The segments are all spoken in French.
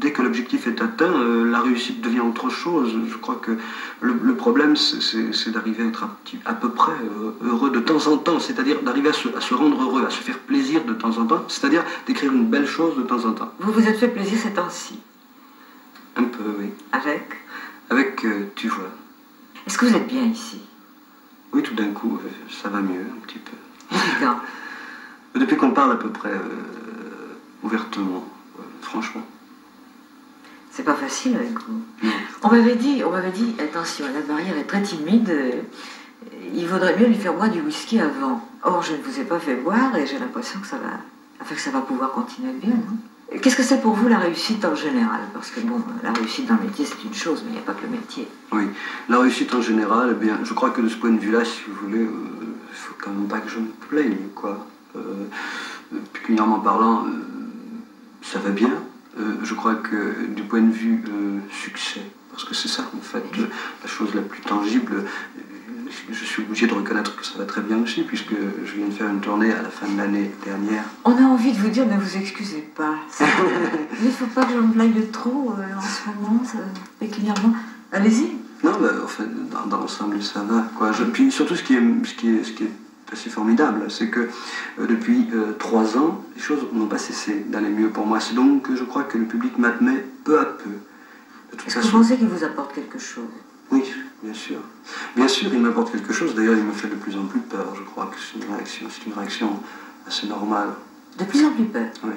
Dès que l'objectif est atteint, la réussite devient autre chose. Je crois que le problème, c'est d'arriver à être à peu près heureux de temps en temps, c'est-à-dire d'arriver à se rendre heureux, à se faire plaisir de temps en temps, c'est-à-dire d'écrire une belle chose de temps en temps. Vous vous êtes fait plaisir ces temps-ci? Un peu, oui. Avec? Avec, tu vois. Est-ce que vous êtes bien ici? Oui, tout d'un coup, ça va mieux, un petit peu. Depuis quand? Depuis qu'on parle à peu près ouvertement, franchement. C'est pas facile avec vous. On m'avait dit, attention, la barrière est très timide, il vaudrait mieux lui faire boire du whisky avant. Or, je ne vous ai pas fait boire et j'ai l'impression que ça va pouvoir continuer bien, non? Qu'est-ce que c'est pour vous la réussite en général? Parce que bon, la réussite dans le métier c'est une chose, mais il n'y a pas que le métier. Oui, la réussite en général, eh bien, je crois que de ce point de vue-là, si vous voulez, il ne faut quand même pas que je me plaigne, quoi. Pécuniairement parlant, ça va bien. Je crois que du point de vue succès, parce que c'est ça en fait la chose la plus tangible, je suis obligé de reconnaître que ça va très bien aussi, puisque je viens de faire une tournée à la fin de l'année dernière. On a envie de vous dire, ne vous excusez pas. Il ne faut pas que je me plaigne trop en ce moment, pécuniairement. Allez-y. Non, mais en fait, dans l'ensemble, ça va, quoi. Puis surtout, ce qui est assez formidable, c'est que depuis 3 ans, les choses n'ont pas cessé d'aller mieux pour moi. C'est donc que je crois que le public m'admet peu à peu. Est-ce que vous pensez qu'il vous apporte quelque chose? Oui, bien sûr. Bien sûr, il m'apporte quelque chose. D'ailleurs, il me fait de plus en plus peur. Je crois que c'est une réaction assez normale. De plus en plus peur? Oui.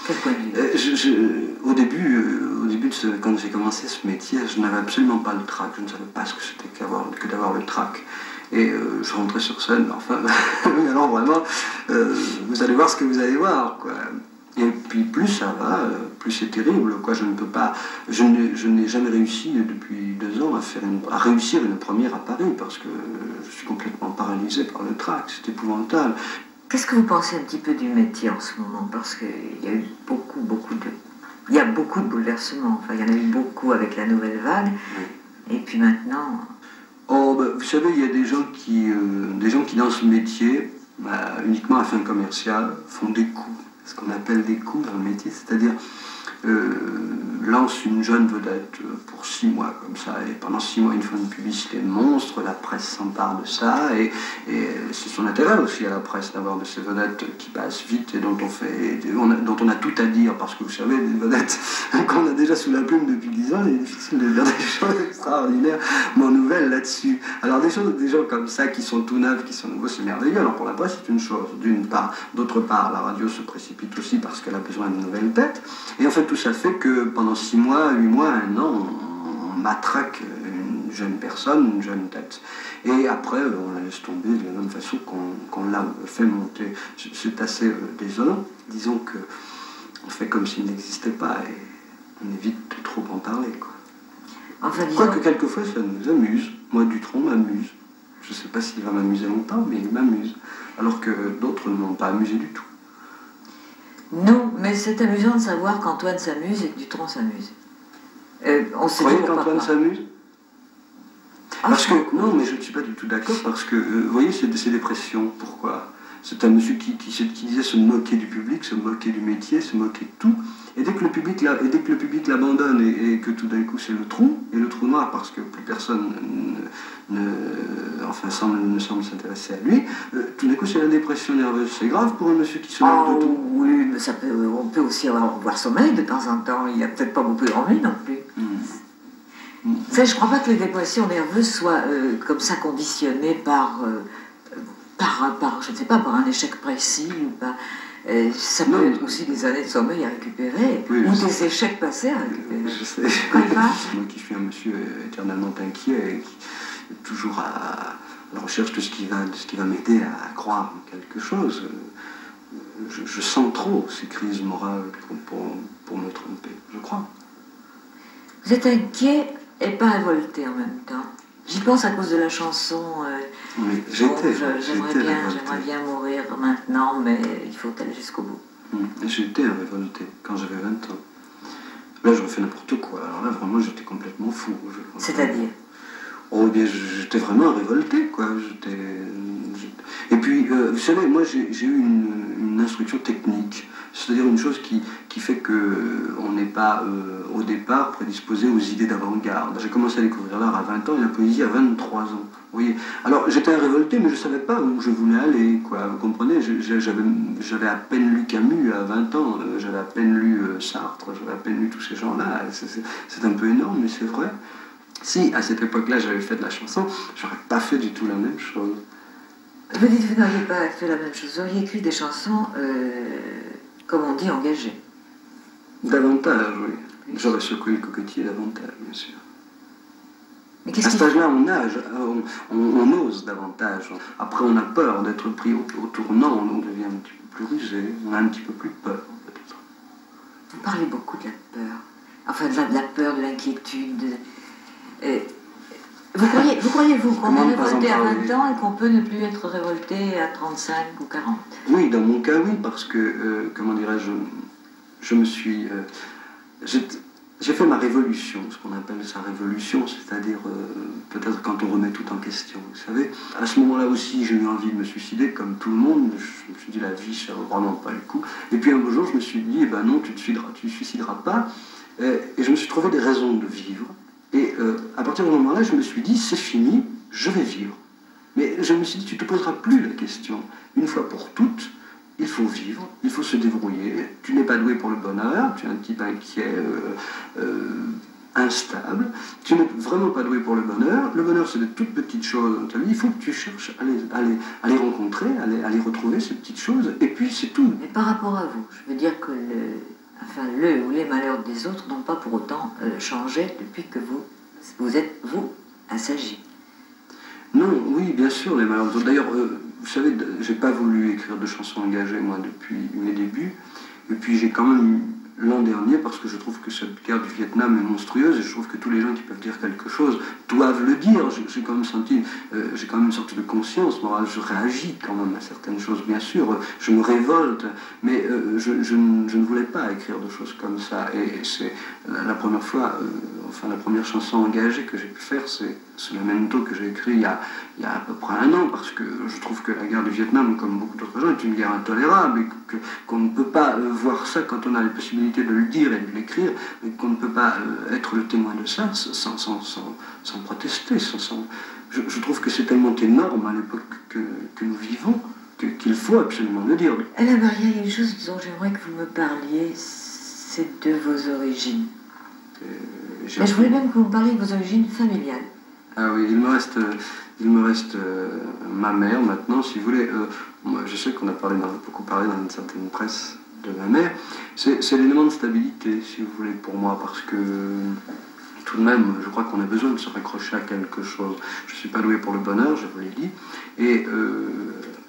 Quel point de vue? Au début quand j'ai commencé ce métier, je n'avais absolument pas le trac. Je ne savais pas ce que c'était que d'avoir le trac. Et je rentrais sur scène, enfin, mais alors vraiment, vous allez voir ce que vous allez voir, quoi. Et puis plus ça va, plus c'est terrible, quoi. Je n'ai jamais réussi depuis 2 ans à réussir une première à Paris, parce que je suis complètement paralysé par le trac, c'est épouvantable. Qu'est-ce que vous pensez un petit peu du métier en ce moment? Parce qu'il y a eu il y a beaucoup de bouleversements. Enfin, il y en a eu beaucoup avec la nouvelle vague. Oui. Et puis maintenant... Oh, vous savez, il y a des gens qui dans ce métier, uniquement à fin commerciale, font des coups. Ce qu'on appelle des coups dans le métier, c'est-à-dire lance une jeune vedette pour 6 mois comme ça, et pendant 6 mois ils font une publicité monstre, la presse s'empare de ça, et c'est son intérêt aussi à la presse d'avoir de ces vedettes qui passent vite et dont on a tout à dire, parce que vous savez, des vedettes qu'on a déjà sous la plume depuis 10 ans, il est difficile de dire des choses extraordinaires, nouvelles là-dessus. Alors des gens comme ça qui sont tout neufs, qui sont nouveaux, c'est merveilleux. Alors pour la presse c'est une chose, d'une part. D'autre part, la radio se précipite aussi parce qu'elle a besoin de nouvelles têtes. Et en fait tout ça fait que pendant 6 mois, 8 mois, 1 an, on matraque une jeune personne, une jeune tête. Et après, on la laisse tomber de la même façon qu'on l'a fait monter. C'est assez désolant. Disons qu'on fait comme s'il n'existait pas et on évite de trop en parler, quoi. Enfin, Quoique quelquefois ça nous amuse. Moi, Dutronc m'amuse. Je ne sais pas s'il va m'amuser longtemps, mais il m'amuse. Alors que d'autres ne m'ont pas amusé du tout. Non, mais c'est amusant de savoir qu'Antoine s'amuse et que Dutronc s'amuse. Vous croyez qu'Antoine s'amuse? Parce que, non, mais je ne suis pas du tout d'accord, parce que, vous voyez, c'est des pressions. Pourquoi? C'est un monsieur qui disait se moquer du public, se moquer du métier, se moquer de tout. Et dès que le public l'abandonne et que tout d'un coup c'est le trou noir, parce que plus personne ne semble s'intéresser à lui, tout d'un coup c'est la dépression nerveuse. C'est grave pour un monsieur qui se moque de tout. Oui, mais on peut aussi avoir sommeil de temps en temps. Il n'y a peut-être pas beaucoup d'ennui non plus. Vous savez, je ne crois pas que les dépressions nerveuses soient comme ça conditionnées par je ne sais pas, par un échec précis ou par... ça peut être aussi des années de sommeil à récupérer, ou des échecs passés à récupérer. Je sais. Moi qui suis un monsieur éternellement inquiet et qui est toujours à la recherche de ce qui va m'aider à croire en quelque chose, je sens trop ces crises morales pour me tromper, je crois. Vous êtes inquiet et pas révolté en même temps. J'y pense à cause de la chanson. Oui, j'aimerais bien mourir maintenant, mais il faut aller jusqu'au bout. J'étais révolté quand j'avais 20 ans. Là, je refais n'importe quoi. Alors là, vraiment, j'étais complètement fou. C'est-à-dire? Oh bien, j'étais vraiment révolté, quoi. Et puis, vous savez, moi j'ai eu une instruction technique, c'est-à-dire une chose qui fait qu'on n'est pas au départ prédisposé aux idées d'avant-garde. J'ai commencé à découvrir l'art à 20 ans et la poésie à 23 ans. Vous voyez. Alors j'étais révolté, mais je ne savais pas où je voulais aller, quoi. Vous comprenez, j'avais à peine lu Camus à 20 ans, j'avais à peine lu Sartre, j'avais à peine lu tous ces gens-là. C'est un peu énorme, mais c'est vrai. Si à cette époque-là j'avais fait de la chanson, j'aurais pas fait du tout la même chose. Vous dites que vous n'auriez pas fait la même chose, vous auriez écrit des chansons, comme on dit, engagées. Davantage, oui. J'aurais secoué le cocotier davantage, bien sûr. Mais à cet âge-là, on ose davantage. Après, on a peur d'être pris au tournant, on devient un petit peu plus rusé, on a un petit peu plus peur, peut-être. Vous parlez beaucoup de la peur, enfin de la peur, de l'inquiétude. Vous croyez-vous qu'on est révolté à 20 ans et qu'on peut ne plus être révolté à 35 ou 40? Oui, dans mon cas, oui, parce que, comment dirais-je, je me suis... j'ai fait ma révolution, ce qu'on appelle sa révolution, c'est-à-dire peut-être quand on remet tout en question, vous savez. À ce moment-là aussi, j'ai eu envie de me suicider, comme tout le monde. Je me suis dit, la vie, ça vaut vraiment pas le coup. Et puis un beau jour, je me suis dit, eh ben non, tu te suicideras pas. Et je me suis trouvé des raisons de vivre. Et à partir du moment-là, je me suis dit, c'est fini, je vais vivre. Mais je me suis dit, tu ne te poseras plus la question. Une fois pour toutes, il faut vivre, il faut se débrouiller. Tu n'es pas doué pour le bonheur, tu es un type inquiet, instable. Tu n'es vraiment pas doué pour le bonheur. Le bonheur, c'est de toutes petites choses dans ta vie. Il faut que tu cherches à les rencontrer, à les retrouver, ces petites choses. Et puis, c'est tout. Mais par rapport à vous, je veux dire que le ou les malheurs des autres n'ont pas pour autant changé depuis que vous êtes, vous, assagi. Non, oui, bien sûr, les malheurs des autres. D'ailleurs, vous savez, j'ai pas voulu écrire de chansons engagées, moi, depuis mes débuts. Et puis j'ai quand même eu l'an dernier, parce que je trouve que cette guerre du Vietnam est monstrueuse, et je trouve que tous les gens qui peuvent dire quelque chose doivent le dire. J'ai quand même senti, j'ai quand même une sorte de conscience morale, je réagis quand même à certaines choses, bien sûr, je me révolte, mais je ne voulais pas écrire de choses comme ça. Et c'est la première fois, enfin la première chanson engagée que j'ai pu faire, c'est Lamento que j'ai écrit il y a à peu près 1 an, parce que je trouve que la guerre du Vietnam, comme beaucoup d'autres gens, est une guerre intolérable, et qu'on ne peut pas voir ça quand on a la possibilité de le dire et de l'écrire, et qu'on ne peut pas être le témoin de ça sans protester. Je trouve que c'est tellement énorme à l'époque que nous vivons qu'il faut absolument le dire. Alain Maria, il y a une chose dont j'aimerais que vous me parliez, c'est de vos origines. Mais je voulais même que vous me parliez de vos origines familiales. Ah oui, il me reste ma mère maintenant, si vous voulez. Moi, je sais qu'on a beaucoup parlé dans une certaine presse de ma mère. C'est l'élément de stabilité, si vous voulez, pour moi, parce que tout de même, je crois qu'on a besoin de se raccrocher à quelque chose. Je ne suis pas doué pour le bonheur, je vous l'ai dit. Et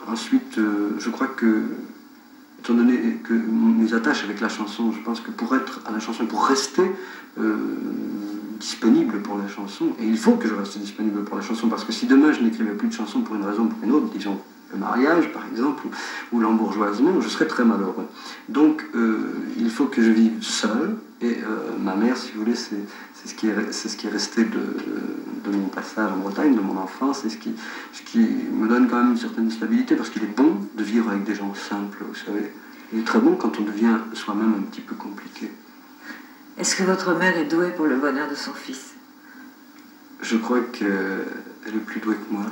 ensuite, je crois que, étant donné que mes attaches avec la chanson, je pense que pour être à la chanson, pour rester disponible pour la chanson, et il faut que je reste disponible pour la chanson, parce que si demain je n'écrivais plus de chansons pour une raison ou pour une autre, disons le mariage par exemple, ou l'embourgeoisement, je serais très malheureux. Donc il faut que je vive seul, et ma mère, si vous voulez, c'est ce qui est resté de mon passage en Bretagne, de mon enfance, et ce qui me donne quand même une certaine stabilité, parce qu'il est bon de vivre avec des gens simples, vous savez. Il est très bon quand on devient soi-même un petit peu compliqué. Est-ce que votre mère est douée pour le bonheur de son fils? Je crois qu'elle est plus douée que moi.